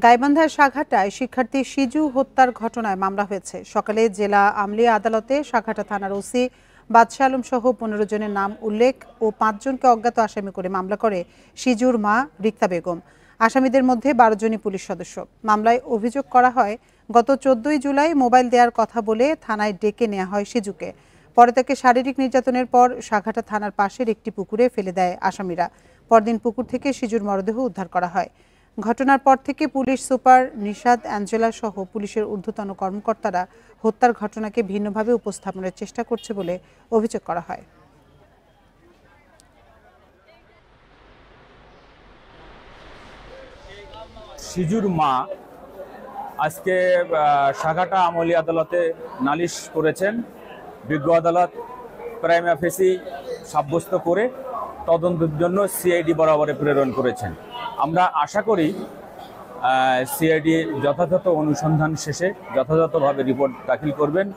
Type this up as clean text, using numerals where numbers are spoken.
গাইবান্ধার সাঘাটায় শিক্ষার্থী সিজু হত্যার ঘটনায় মামলা হয়েছে। সকালে জেলা আমলি আদালতে সাঘাটা থানার ওসি বাদশা আলম সহ 15 জনের নাম উল্লেখ ও 5 জনকে অজ্ঞাত আসামি করে মামলা করে সিজুর মা রিক্তা বেগম। আসামিদের মধ্যে 12 জনই পুলিশ সদস্য। মামলায় অভিযোগ করা হয়, গত 14 জুলাই মোবাইল দেওয়ার কথা বলে থানায় ডেকে নেওয়া হয় সিজুকে। পরে তাকে শারীরিক নির্যাতনের পর সাঘাটা থানার পাশের একটি পুকুরে ফেলে দেয় আসামিরা। পরদিন পুকুর থেকে সিজুর মরদেহ উদ্ধার করা হয়। ঘটনার পর থেকে পুলিশ সুপার নিশাদ অ্যাঞ্জেলা সহ পুলিশের ঊর্ধ্বতন কর্মকর্তারা হত্যার ঘটনাকে ভিন্নভাবে উপস্থাপনের চেষ্টা করছে বলে অভিযোগ করা হয়। সিজুর মা আজকে সাঘাটা আমলি আদালতে নালিশ করেছেন। বিজ্ঞ আদালত প্রাইমা ফেসি সাব্যস্ত করে তদন্তের জন্য সিআইডি বরাবরে প্রেরণ করেছেন। আমরা আশা করি সিআইডি যথাযথ অনুসন্ধান শেষে যথাযথভাবে রিপোর্ট দাখিল করবেন।